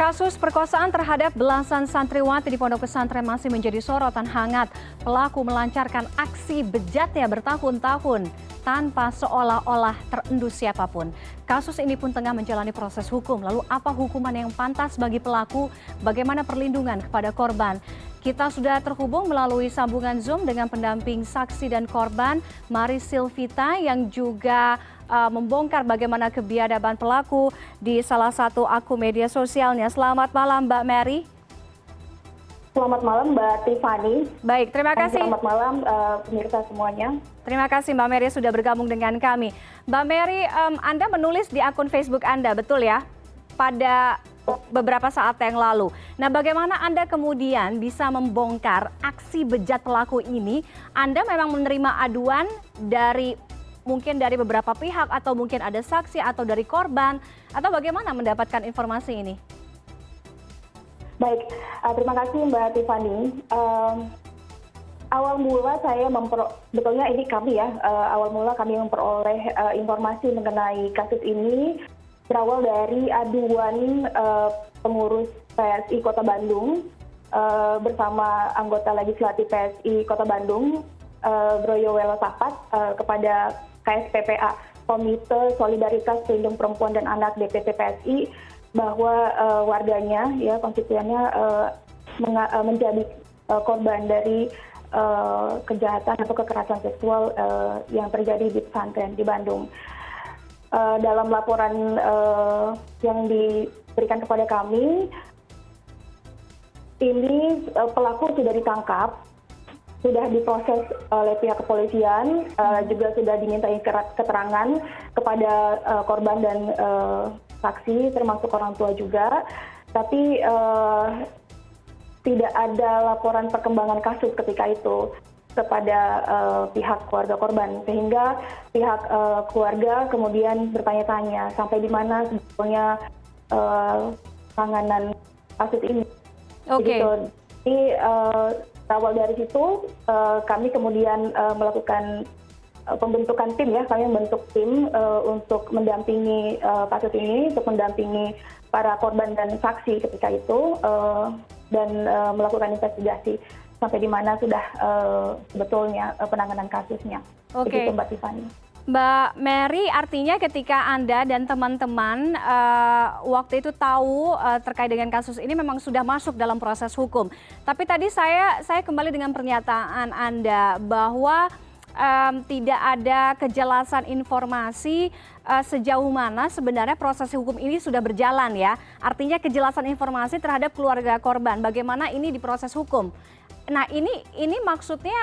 Kasus perkosaan terhadap belasan santriwati di pondok pesantren masih menjadi sorotan hangat. Pelaku melancarkan aksi bejatnya bertahun-tahun tanpa seolah-olah terendus siapapun. Kasus ini pun tengah menjalani proses hukum. Lalu apa hukuman yang pantas bagi pelaku? Bagaimana perlindungan kepada korban? Kita sudah terhubung melalui sambungan Zoom dengan pendamping saksi dan korban, Mari Silvita, yang juga membongkar bagaimana kebiadaban pelaku di salah satu akun media sosialnya. Selamat malam Mbak Mary. Selamat malam Mbak Tiffany. Baik, terima kasih. Selamat malam pemirsa semuanya. Terima kasih Mbak Mary sudah bergabung dengan kami. Mbak Mary, Anda menulis di akun Facebook Anda, betul ya? Pada beberapa saat yang lalu. Nah, bagaimana Anda kemudian bisa membongkar aksi bejat pelaku ini? Anda memang menerima aduan mungkin dari beberapa pihak, atau mungkin ada saksi atau dari korban, atau bagaimana mendapatkan informasi ini? Baik, terima kasih Mbak Tiffany. Awal mula betulnya ini kami ya, awal mula kami memperoleh informasi mengenai kasus ini berawal dari aduan pengurus PSI Kota Bandung bersama anggota legislatif PSI Kota Bandung, Broyo Welo Sapat, kepada KSPPA, Komite Solidaritas Pelindung Perempuan dan Anak DPP PSI, bahwa warganya, ya konstituennya menjadi korban dari kejahatan atau kekerasan seksual yang terjadi di pesantren di Bandung. Dalam laporan yang diberikan kepada kami, ini pelaku sudah ditangkap, sudah diproses oleh pihak kepolisian, juga sudah dimintai keterangan kepada korban dan saksi, termasuk orang tua juga. Tapi tidak ada laporan perkembangan kasus ketika itu kepada pihak keluarga korban, sehingga pihak keluarga kemudian bertanya-tanya sampai di mana sebetulnya penanganan kasus ini. Oke. Jadi awal dari situ kami kemudian melakukan pembentukan tim, ya, kami membentuk tim untuk mendampingi kasus ini, untuk mendampingi para korban dan saksi ketika itu, dan melakukan investigasi sampai di mana sudah sebetulnya penanganan kasusnya. Oke. Begitu Mbak Tiffany. Mbak Mary, artinya ketika Anda dan teman-teman waktu itu tahu terkait dengan kasus ini memang sudah masuk dalam proses hukum. Tapi tadi saya kembali dengan pernyataan Anda bahwa tidak ada kejelasan informasi sejauh mana sebenarnya proses hukum ini sudah berjalan, ya. Artinya kejelasan informasi terhadap keluarga korban, bagaimana ini diproses hukum. Nah, ini maksudnya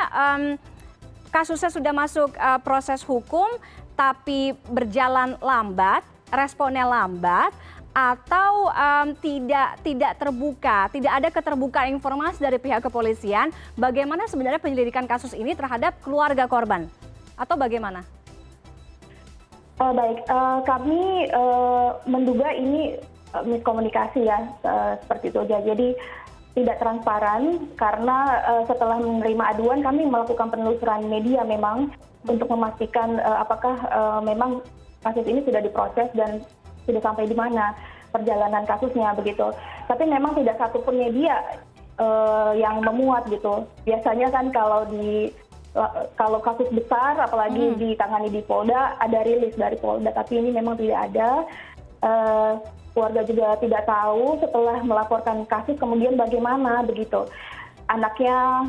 kasusnya sudah masuk proses hukum, tapi berjalan lambat, responnya lambat, atau tidak terbuka, tidak ada keterbukaan informasi dari pihak kepolisian bagaimana sebenarnya penyelidikan kasus ini terhadap keluarga korban, atau bagaimana? Baik, kami menduga ini miskomunikasi, ya, seperti itu aja. Jadi tidak transparan, karena setelah menerima aduan kami melakukan penelusuran media memang untuk memastikan apakah memang kasus ini sudah diproses dan sudah sampai di mana perjalanan kasusnya, begitu. Tapi memang tidak satupun media yang memuat gitu. Biasanya kan kalau kasus besar, apalagi ditangani di Polda, ada rilis dari Polda, tapi ini memang tidak ada. Keluarga juga tidak tahu setelah melaporkan kasus kemudian bagaimana, begitu. Anaknya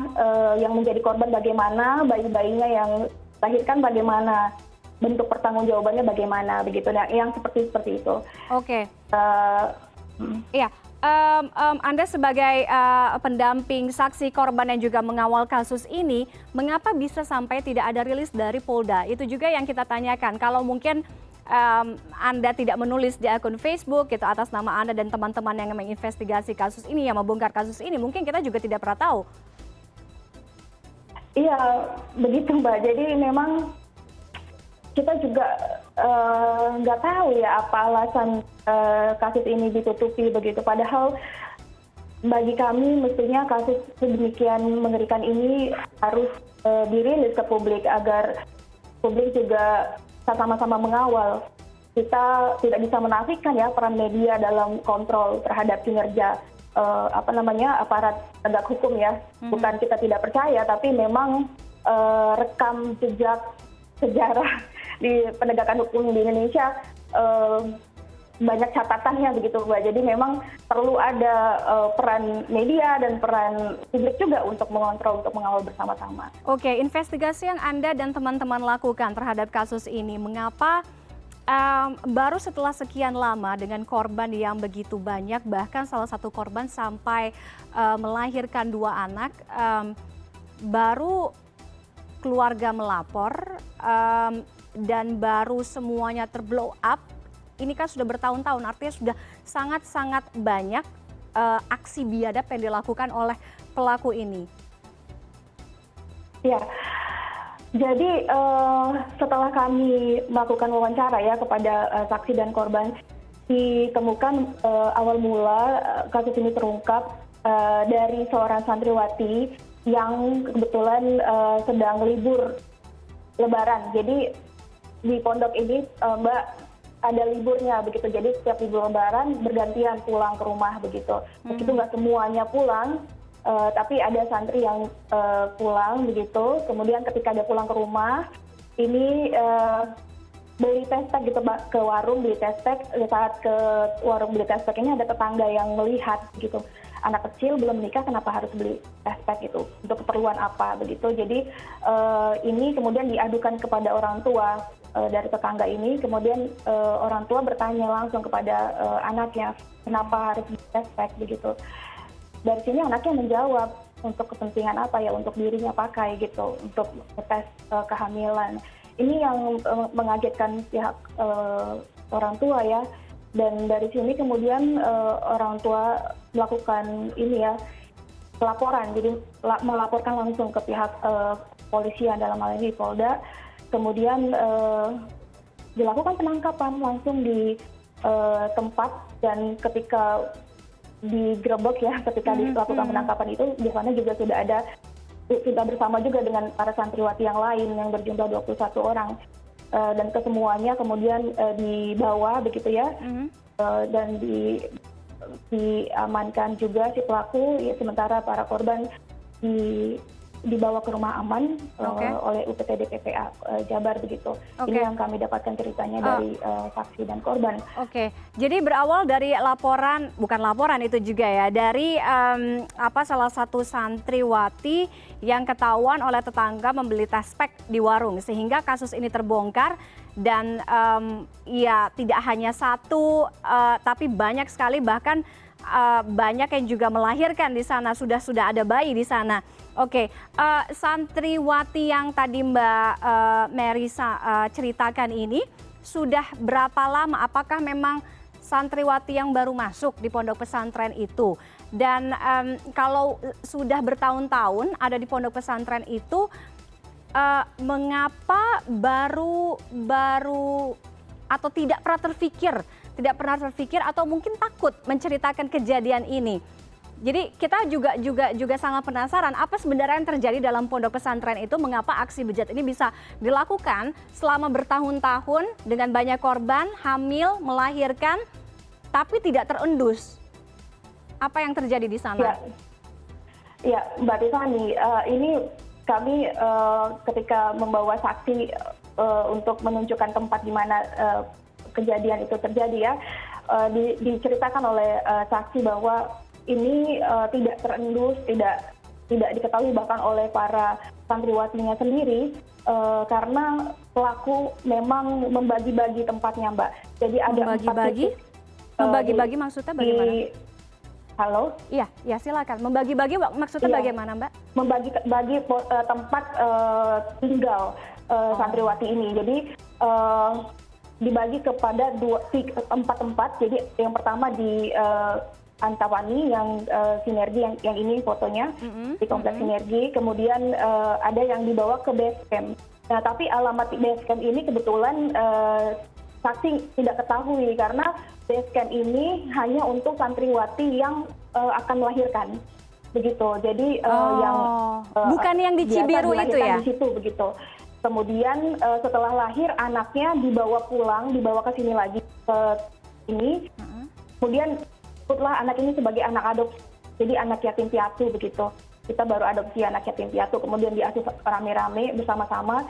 yang menjadi korban bagaimana, bayi-bayinya yang lahirkan bagaimana, bentuk pertanggungjawabannya bagaimana, begitu. Nah, yang seperti itu. Oke. Iya. Anda sebagai pendamping saksi korban yang juga mengawal kasus ini, mengapa bisa sampai tidak ada rilis dari Polda? Itu juga yang kita tanyakan. Kalau mungkin Anda tidak menulis di akun Facebook gitu atas nama Anda dan teman-teman yang menginvestigasi kasus ini, yang membongkar kasus ini, mungkin kita juga tidak pernah tahu. Iya, begitu Mbak. Jadi memang kita juga nggak tahu ya apa alasan kasus ini ditutupi begitu. Padahal bagi kami mestinya kasus sedemikian mengerikan ini harus dirilis ke publik agar publik juga sama-sama mengawal kita tidak bisa menafikan ya peran media dalam kontrol terhadap kinerja aparat penegak hukum ya. Bukan kita tidak percaya, tapi memang rekam jejak sejarah di penegakan hukum di Indonesia banyak catatannya begitu Mbak. Jadi memang perlu ada peran media dan peran publik juga untuk mengontrol, untuk mengawal bersama-sama. Oke, investigasi yang Anda dan teman-teman lakukan terhadap kasus ini, mengapa baru setelah sekian lama dengan korban yang begitu banyak, bahkan salah satu korban sampai melahirkan 2 anak, baru keluarga melapor dan baru semuanya terblow up? Ini kan sudah bertahun-tahun, artinya sudah sangat-sangat banyak aksi biadab yang dilakukan oleh pelaku ini. Ya. Jadi setelah kami melakukan wawancara ya kepada saksi dan korban, ditemukan awal mula kasus ini terungkap dari seorang santriwati yang kebetulan sedang libur Lebaran. Jadi di pondok ini Mbak ada liburnya begitu. Jadi setiap libur Lebaran bergantian pulang ke rumah begitu. Begitu nggak semuanya pulang. Tapi ada santri yang pulang begitu, kemudian ketika dia pulang ke rumah, ini beli tespek gitu ke warung, beli tespek. Saat ke warung beli tespek ini ada tetangga yang melihat gitu, anak kecil belum menikah kenapa harus beli tespek itu, untuk keperluan apa begitu. Jadi ini kemudian diadukan kepada orang tua dari tetangga ini, kemudian orang tua bertanya langsung kepada anaknya, kenapa harus beli tespek begitu. Dari sini anaknya menjawab untuk kepentingan apa ya, untuk dirinya pakai gitu, untuk tes kehamilan. Ini yang mengagetkan pihak orang tua ya. Dan dari sini kemudian orang tua melakukan ini ya, pelaporan. Jadi melaporkan langsung ke pihak polisian, dalam hal ini Polda. Kemudian dilakukan penangkapan langsung di tempat, dan ketika digerebek ya, ketika dilakukan penangkapan itu di sana juga sudah bersama juga dengan para santriwati yang lain yang berjumlah 21 orang, dan kesemuanya kemudian dibawa begitu ya, dan diamankan juga si pelaku ya, sementara para korban dibawa ke rumah aman oleh UPTD PPA Jabar begitu. Ini yang kami dapatkan ceritanya dari saksi dan korban. Jadi berawal dari bukan laporan itu juga ya, dari salah satu santriwati yang ketahuan oleh tetangga membeli tespek di warung, sehingga kasus ini terbongkar. Dan ya tidak hanya satu, tapi banyak sekali, bahkan banyak yang juga melahirkan di sana, sudah ada bayi di sana. Santriwati yang tadi Mbak Merisa ceritakan ini sudah berapa lama? Apakah memang santriwati yang baru masuk di pondok pesantren itu? Dan kalau sudah bertahun-tahun ada di pondok pesantren itu, mengapa baru atau tidak pernah terfikir atau mungkin takut menceritakan kejadian ini? Jadi kita juga sangat penasaran apa sebenarnya yang terjadi dalam pondok pesantren itu, mengapa aksi bejat ini bisa dilakukan selama bertahun-tahun dengan banyak korban, hamil, melahirkan, tapi tidak terendus. Apa yang terjadi di sana? Ya, Mbak Tiffany, ini kami ketika membawa saksi untuk menunjukkan tempat di mana kejadian itu terjadi ya, diceritakan oleh saksi bahwa ini tidak terendus, tidak diketahui bahkan oleh para santriwatinya sendiri, karena pelaku memang membagi-bagi tempatnya, Mbak. Jadi ada membagi-bagi maksudnya bagaimana? Halo? Iya, silakan. Membagi-bagi maksudnya bagaimana, Mbak? Membagi tempat tinggal santriwati ini. Jadi dibagi kepada 4 tempat. Jadi yang pertama di Antawani yang Sinergi, yang ini fotonya di kompleks Sinergi. Kemudian ada yang dibawa ke base camp. Nah, tapi alamat base camp ini kebetulan saksi tidak ketahui, karena base camp ini hanya untuk santriwati yang akan melahirkan, begitu. Jadi yang bukan yang di Cibiru itu ya? Di situ begitu. Kemudian setelah lahir anaknya dibawa pulang, dibawa ke sini lagi ke ini. Kemudian sebutlah anak ini sebagai anak adopsi, jadi anak yatim piatu begitu. Kita baru adopsi anak yatim piatu, kemudian diasuh rame-rame bersama-sama.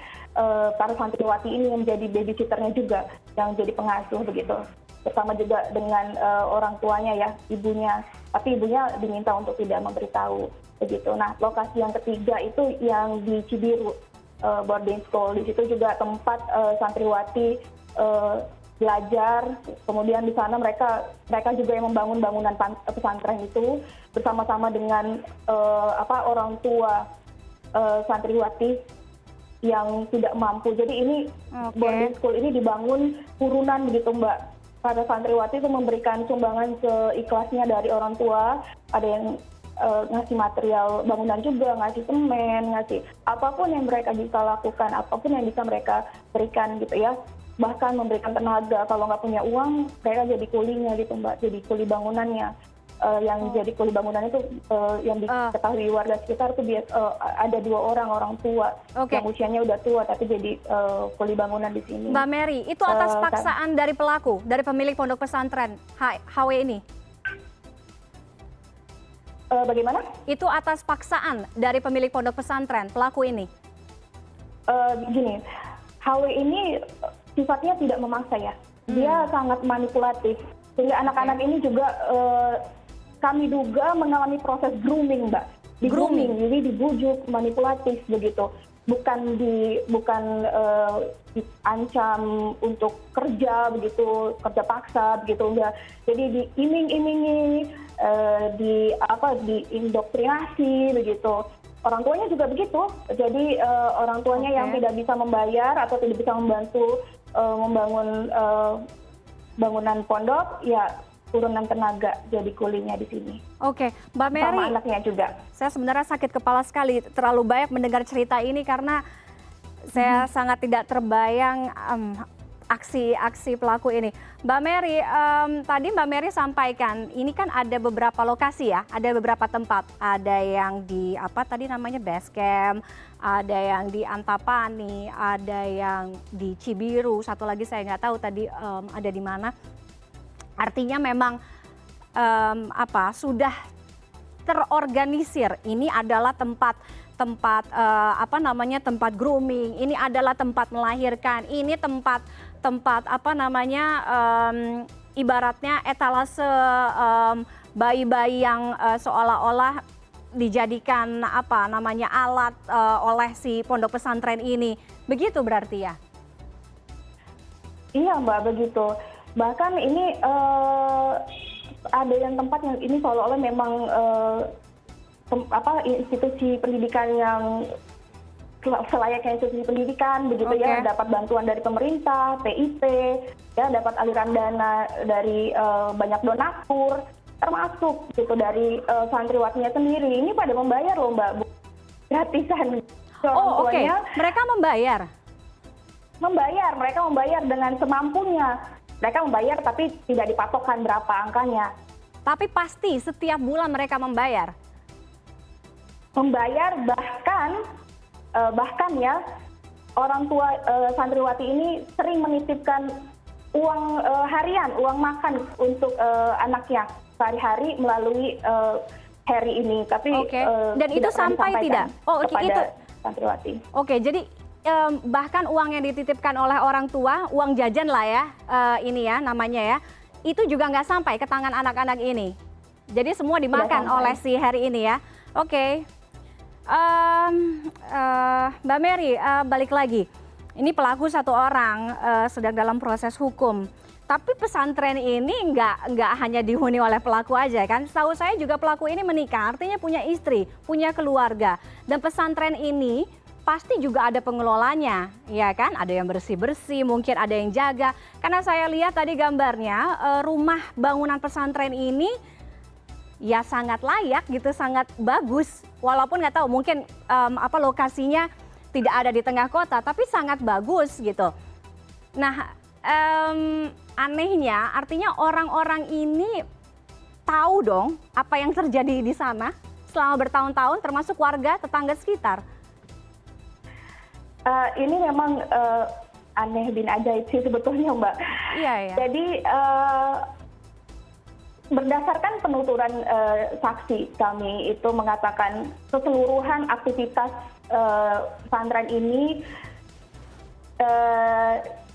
Para santriwati ini yang jadi babysitternya juga, yang jadi pengasuh begitu. Bersama juga dengan orang tuanya ya, ibunya. Tapi ibunya diminta untuk tidak memberitahu begitu. Nah, lokasi yang ketiga itu yang di Cibiru, boarding school. Di situ juga tempat santriwati belajar. Kemudian di sana mereka juga yang membangun bangunan pesantren itu bersama-sama dengan orang tua santriwati yang tidak mampu. Jadi ini boarding school ini dibangun urunan begitu, Mbak. Para santriwati itu memberikan sumbangan seikhlasnya dari orang tua. Ada yang ngasih material bangunan juga, ngasih semen, ngasih apapun yang mereka bisa lakukan, apapun yang bisa mereka berikan gitu ya. Bahkan memberikan tenaga, kalau nggak punya uang, mereka jadi kulinya gitu, Mbak. Jadi kuli bangunannya. Yang jadi kuli bangunan itu yang diketahui warga sekitar itu ada 2 orang tua yang usianya udah tua tapi jadi kuli bangunan di sini. Mbak Mary, itu atas paksaan dari pelaku, dari pemilik pondok pesantren HW ini? Bagaimana? Itu atas paksaan dari pemilik pondok pesantren pelaku ini? Gini, HW ini sifatnya tidak memaksa ya. Dia sangat manipulatif. Sehingga anak-anak ini juga kami duga mengalami proses grooming, Mbak. Grooming, jadi dibujuk, manipulatif begitu. Bukan diancam untuk kerja begitu, kerja paksa begitu enggak. Jadi diiming-imingi, diindoktrinasi begitu. Orang tuanya juga begitu. Jadi orang tuanya yang tidak bisa membayar atau tidak bisa membantu membangun bangunan pondok, ya turunan tenaga jadi kulinya di sini. Oke, Mbak Mary. Sama anaknya juga. Saya sebenarnya sakit kepala sekali, terlalu banyak mendengar cerita ini karena saya sangat tidak terbayang aksi pelaku ini. Mbak Mary, tadi Mbak Mary sampaikan, ini kan ada beberapa lokasi ya, ada beberapa tempat. Ada yang di base camp, ada yang di Antapani, ada yang di Cibiru, satu lagi saya nggak tahu tadi ada di mana. Artinya memang sudah terorganisir. Ini adalah tempat grooming, ini adalah tempat melahirkan, ini tempat ibaratnya etalase bayi-bayi yang seolah-olah dijadikan alat oleh si pondok pesantren ini. Begitu berarti ya? Iya, Mbak, begitu. Bahkan ini ada yang tempat yang ini seolah-olah memang institusi pendidikan yang selayaknya institusi pendidikan begitu ya, dapat bantuan dari pemerintah, PIP, ya dapat aliran dana dari banyak donatur, termasuk gitu dari santriwatinya sendiri. Ini pada membayar loh, Mbak, gratisan. Mereka membayar? Mereka membayar dengan semampunya. Mereka membayar tapi tidak dipatokkan berapa angkanya. Tapi pasti setiap bulan mereka membayar? Membayar, bahkan ya orang tua santriwati ini sering menitipkan uang harian, uang makan untuk anaknya sehari-hari melalui Harry ini. Tapi dan itu sampai tidak? Kepada santriwati. Jadi bahkan uang yang dititipkan oleh orang tua, uang jajan lah ya, ini ya namanya ya, itu juga nggak sampai ke tangan anak-anak ini. Jadi semua dimakan oleh si Harry ini ya. Mbak Mary, balik lagi. Ini pelaku 1 orang sedang dalam proses hukum. Tapi pesantren ini nggak hanya dihuni oleh pelaku aja kan. Setahu saya juga pelaku ini menikah, artinya punya istri, punya keluarga. Dan pesantren ini pasti juga ada pengelolanya, ya kan? Ada yang bersih-bersih, mungkin ada yang jaga. Karena saya lihat tadi gambarnya, rumah bangunan pesantren ini ya sangat layak gitu, sangat bagus. Walaupun nggak tahu mungkin lokasinya tidak ada di tengah kota, tapi sangat bagus gitu. Nah, anehnya artinya orang-orang ini tahu dong apa yang terjadi di sana selama bertahun-tahun, termasuk warga tetangga sekitar. Ini memang aneh bin ajaib sih sebetulnya, Mbak. Iya, ya. Jadi berdasarkan penuturan saksi kami itu mengatakan keseluruhan aktivitas pesantren ini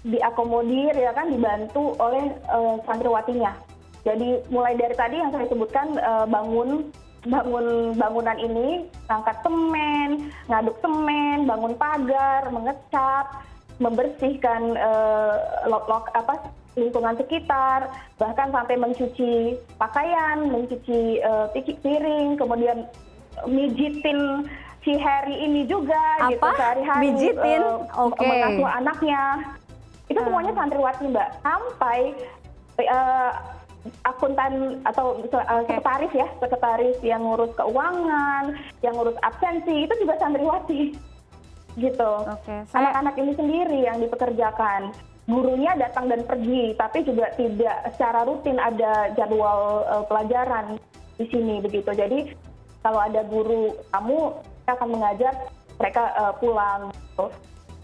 diakomodir ya kan, dibantu oleh santriwatinya. Jadi mulai dari tadi yang saya sebutkan, bangunan ini, ngangkat semen, ngaduk semen, bangun pagar, mengecat, membersihkan lingkungan sekitar, bahkan sampai mencuci pakaian, mencuci piring, kemudian mijitin si Harry ini juga gitu sehari-hari, Mijitin? Oke. mengasuh anaknya. Itu semuanya santriwati, Mbak. Sampai akuntan atau sekretaris yang ngurus keuangan, yang ngurus absensi, itu juga santriwati. Gitu. Anak-anak ini sendiri yang dipekerjakan. Gurunya datang dan pergi, tapi juga tidak secara rutin ada jadwal pelajaran di sini begitu. Jadi kalau ada guru kamu akan mengajar, mereka pulang, gitu.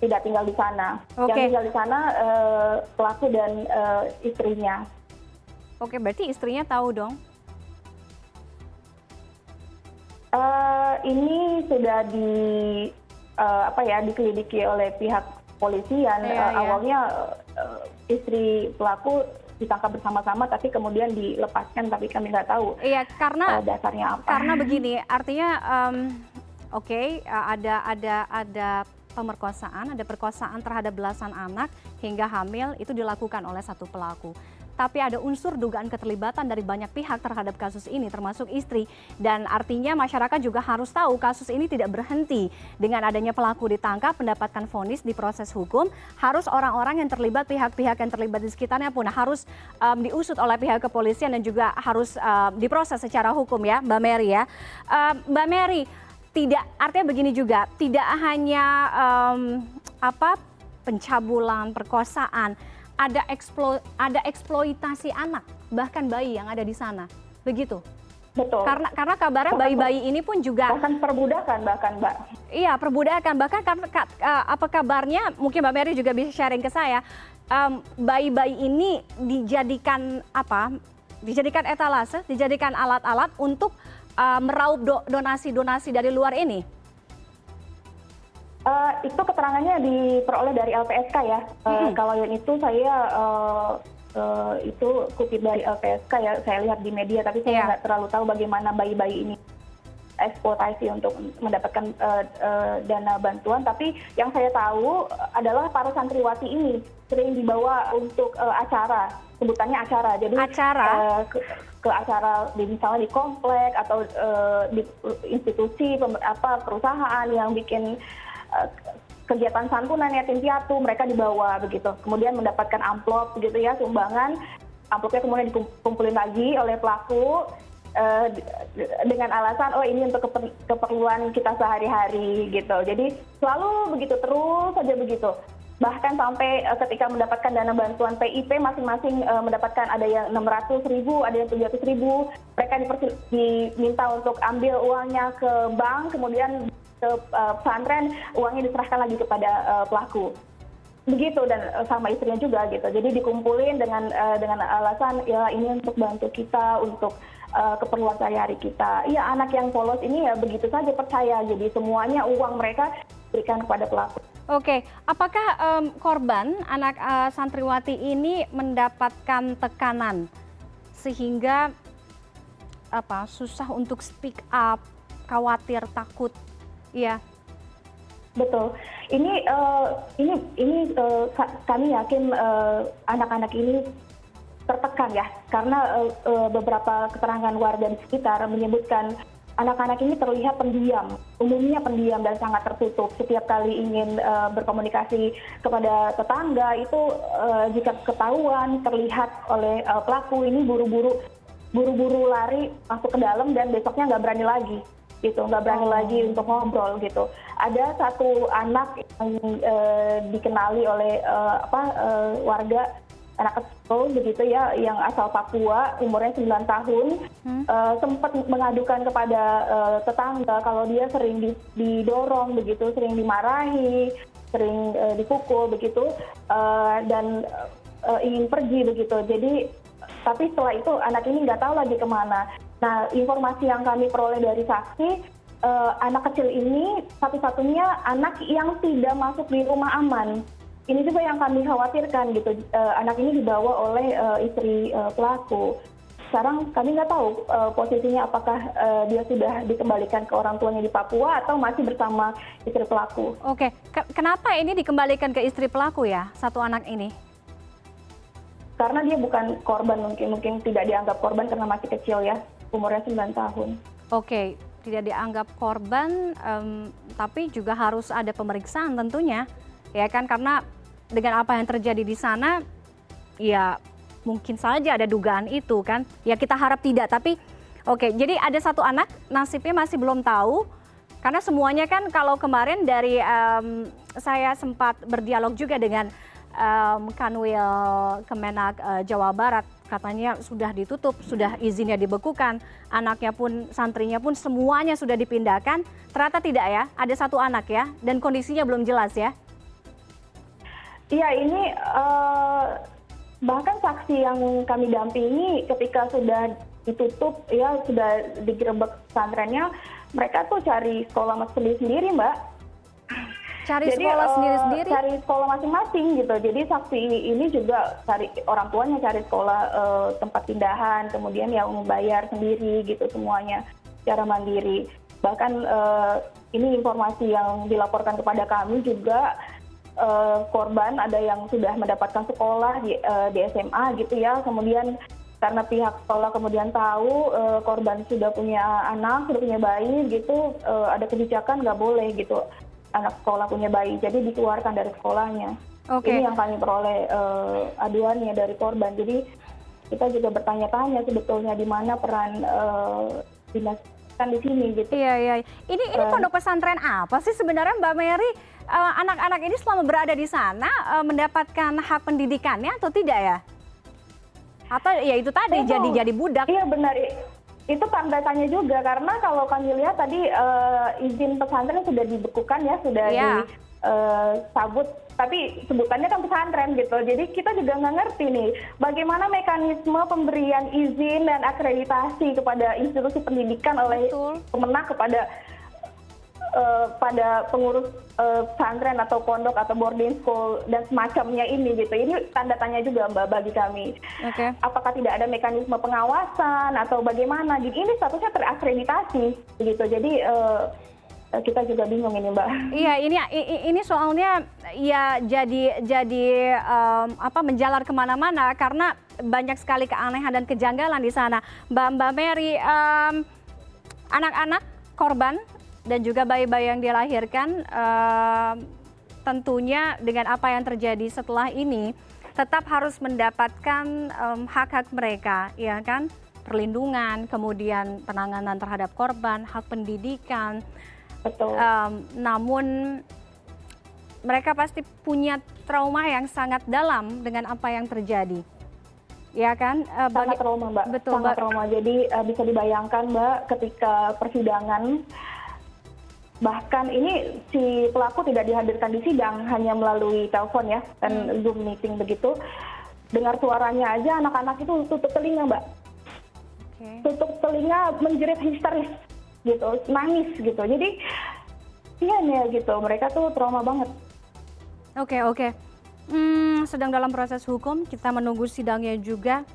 Tidak tinggal di sana. Yang tinggal di sana pelaku dan istrinya. Oke, berarti istrinya tahu dong? Ini sudah dikelidiki oleh pihak kepolisian. Awalnya istri pelaku ditangkap bersama-sama, tapi kemudian dilepaskan, tapi kami nggak tahu dasarnya apa. Karena begini, artinya ada pemerkosaan, ada perkosaan terhadap belasan anak hingga hamil, itu dilakukan oleh satu pelaku. Tapi ada unsur dugaan keterlibatan dari banyak pihak terhadap kasus ini, termasuk istri. Dan artinya masyarakat juga harus tahu kasus ini tidak berhenti dengan adanya pelaku ditangkap, mendapatkan vonis di proses hukum. Harus orang-orang yang terlibat, pihak-pihak yang terlibat di sekitarnya pun harus diusut oleh pihak kepolisian dan juga harus diproses secara hukum ya, Mbak Mary ya. Mbak Mary, artinya begini juga, tidak hanya pencabulan, perkosaan, ada eksploitasi anak, bahkan bayi yang ada di sana, begitu? Betul. Karena kabarnya bayi-bayi ini pun juga bahkan perbudakan, Mbak. Iya, perbudakan, bahkan apa kabarnya, mungkin Mbak Mary juga bisa sharing ke saya, bayi-bayi ini dijadikan etalase, dijadikan alat-alat untuk meraup donasi-donasi dari luar ini. Itu keterangannya diperoleh dari LPSK ya. Kalau yang itu saya itu kutip dari LPSK ya, saya lihat di media, tapi saya nggak terlalu tahu bagaimana bayi-bayi ini eksploitasi untuk mendapatkan dana bantuan. Tapi yang saya tahu adalah para santriwati ini sering dibawa untuk acara, sebutannya acara. Jadi ke acara misalnya di komplek atau di institusi perusahaan yang bikin kegiatan santunan yatim piatu, mereka dibawa begitu. Kemudian mendapatkan amplop begitu ya, sumbangan. Amplopnya kemudian dikumpulin lagi oleh pelaku dengan alasan ini untuk keperluan kita sehari-hari gitu. Jadi selalu begitu, terus saja begitu. Bahkan sampai ketika mendapatkan dana bantuan PIP, masing-masing mendapatkan, ada yang 600.000, ada yang 700.000. Mereka diminta untuk ambil uangnya ke bank, kemudian ke pesantren, uangnya diserahkan lagi kepada pelaku. Begitu, dan sama istrinya juga gitu. Jadi dikumpulin dengan alasan ya ini untuk bantu kita, untuk keperluan sehari-hari kita. Iya, anak yang polos ini ya begitu saja percaya. Jadi semuanya uang mereka diberikan kepada pelaku. Oke, apakah korban anak santriwati ini mendapatkan tekanan sehingga susah untuk speak up, khawatir, takut? Iya. Betul. Ini kami yakin anak-anak ini tertekan ya, karena beberapa keterangan warga di sekitar menyebutkan anak-anak ini terlihat pendiam, umumnya pendiam dan sangat tertutup. Setiap kali ingin berkomunikasi kepada tetangga itu jika ketahuan terlihat oleh pelaku ini buru-buru lari masuk ke dalam dan besoknya nggak berani lagi. Gitu, nggak berani lagi untuk ngobrol gitu. Ada satu anak yang dikenali oleh warga, anak kecil begitu ya, yang asal Papua, umurnya 9 tahun, sempat mengadukan kepada tetangga kalau dia sering didorong begitu, sering dimarahi, sering dipukul begitu dan ingin pergi begitu. Jadi tapi setelah itu anak ini nggak tahu lagi kemana. Nah, informasi yang kami peroleh dari saksi, anak kecil ini satu-satunya anak yang tidak masuk di rumah aman. Ini juga yang kami khawatirkan gitu. Anak ini dibawa oleh istri pelaku. Sekarang kami nggak tahu posisinya apakah dia sudah dikembalikan ke orang tuanya di Papua atau masih bersama istri pelaku. Oke, kenapa ini dikembalikan ke istri pelaku ya, satu anak ini? Karena dia bukan korban, mungkin tidak dianggap korban karena masih kecil ya, umurnya 9 tahun. Oke, tidak dianggap korban, tapi juga harus ada pemeriksaan tentunya, ya kan? Karena dengan apa yang terjadi di sana, ya mungkin saja ada dugaan itu kan. Ya kita harap tidak, tapi oke. Jadi ada satu anak, nasibnya masih belum tahu, karena semuanya kan kalau kemarin dari saya sempat berdialog juga dengan Kanwil Kemenak Jawa Barat, katanya sudah ditutup, sudah izinnya dibekukan, anaknya pun, santrinya pun semuanya sudah dipindahkan. Ternyata tidak ya, ada satu anak ya, dan kondisinya belum jelas ya. Iya, ini bahkan saksi yang kami dampingi ketika sudah ditutup, ya sudah digerebek pesantrennya, mereka tuh cari sekolah sendiri-sendiri, Mbak. Cari sekolah sendiri-sendiri? Cari sekolah masing-masing gitu. Jadi saksi ini juga cari orang tuanya, cari sekolah tempat pindahan, kemudian yang membayar sendiri gitu semuanya secara mandiri. Bahkan ini informasi yang dilaporkan kepada kami juga, korban ada yang sudah mendapatkan sekolah di SMA gitu ya. Kemudian karena pihak sekolah kemudian tahu korban sudah punya anak, sudah punya bayi gitu, ada kebijakan nggak boleh gitu anak sekolah punya bayi, jadi dikeluarkan dari sekolahnya. Okay. Ini yang kami peroleh aduannya dari korban. Jadi kita juga bertanya-tanya sebetulnya di mana peran dinas kan di sini gitu. Iya. Ini pondok pesantren apa sih sebenarnya Mbak Mary? Anak-anak ini selama berada di sana mendapatkan hak pendidikannya atau tidak ya? Atau ya itu tadi jadi budak? Iya benar. Itu tanda tanya juga, karena kalau kami lihat tadi izin pesantren sudah dibekukan ya, sudah dicabut, tapi sebutannya kan pesantren gitu. Jadi kita juga nggak ngerti nih bagaimana mekanisme pemberian izin dan akreditasi kepada institusi pendidikan oleh Kemenak kepada pada pengurus pesantren atau pondok atau boarding school dan semacamnya ini gitu. Ini tanda tanya juga Mbak bagi kami. Okay. Apakah tidak ada mekanisme pengawasan atau bagaimana? Jadi ini statusnya terakreditasi gitu. Jadi kita juga bingung ini Mbak. Iya, ini soalnya ya jadi menjalar kemana-mana karena banyak sekali keanehan dan kejanggalan di sana. Mbak Mary, anak-anak korban dan juga bayi-bayi yang dilahirkan tentunya dengan apa yang terjadi setelah ini tetap harus mendapatkan hak-hak mereka, ya kan? Perlindungan, kemudian penanganan terhadap korban, hak pendidikan. Betul. Namun mereka pasti punya trauma yang sangat dalam dengan apa yang terjadi. Ya kan? Sangat trauma Mbak. Betul, sangat trauma. Jadi bisa dibayangkan Mbak ketika persidangan, bahkan ini si pelaku tidak dihadirkan di sidang, hanya melalui telepon ya, dan Zoom meeting begitu. Dengar suaranya aja anak-anak itu tutup telinga Mbak. Okay. Tutup telinga, menjerit histeris gitu, nangis gitu. Jadi iya nih gitu, mereka tuh trauma banget. Oke. Sedang dalam proses hukum, kita menunggu sidangnya juga.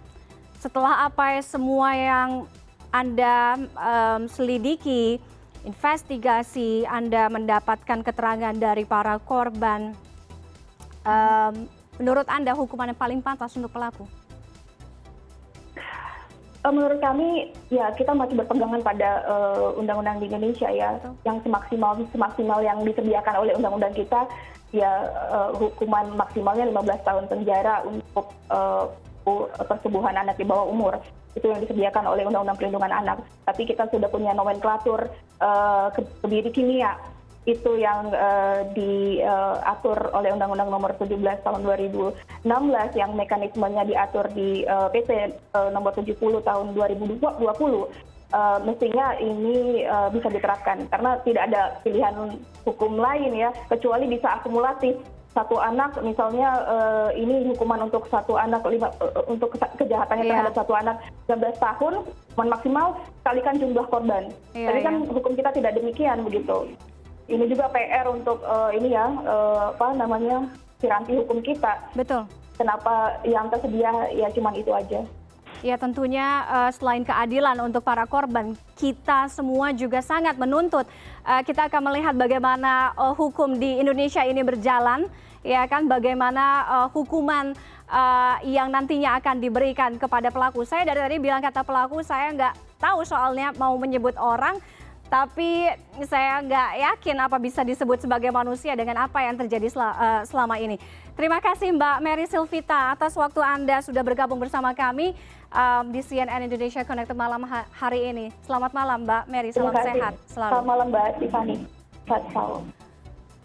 Setelah apa semua yang Anda selidiki, investigasi, Anda mendapatkan keterangan dari para korban, menurut Anda hukuman yang paling pantas untuk pelaku? Menurut kami ya kita masih berpegangan pada undang-undang di Indonesia ya. Betul. Yang semaksimal yang disediakan oleh undang-undang kita ya, hukuman maksimalnya 15 tahun penjara untuk persetubuhan anak di bawah umur. Itu yang disediakan oleh Undang-Undang Perlindungan Anak. Tapi kita sudah punya nomenklatur kebiri kimia, itu yang diatur oleh Undang-Undang Nomor 17 Tahun 2016, yang mekanismenya diatur di PP Nomor 70 Tahun 2020. mestinya ini bisa diterapkan karena tidak ada pilihan hukum lain ya kecuali bisa akumulatif. Satu anak misalnya ini hukuman untuk satu anak untuk kejahatannya terhadap satu anak 13 tahun maksimal kalikan jumlah korban. Tapi kan hukum kita tidak demikian begitu. Ini juga PR untuk ini ya piranti hukum kita. Betul. Kenapa yang tersedia ya cuman itu aja. Ya tentunya selain keadilan untuk para korban, kita semua juga sangat menuntut. Kita akan melihat bagaimana hukum di Indonesia ini berjalan, ya kan? Bagaimana hukuman yang nantinya akan diberikan kepada pelaku. Saya dari tadi bilang kata pelaku, saya nggak tahu soalnya mau menyebut orang, tapi saya nggak yakin apa bisa disebut sebagai manusia dengan apa yang terjadi selama ini. Terima kasih Mbak Mary Silvita atas waktu Anda sudah bergabung bersama kami di CNN Indonesia Connected malam hari ini. Selamat malam Mbak Mary, salam sehat selalu. Selamat malam Mbak Tiffany. Sehat selalu.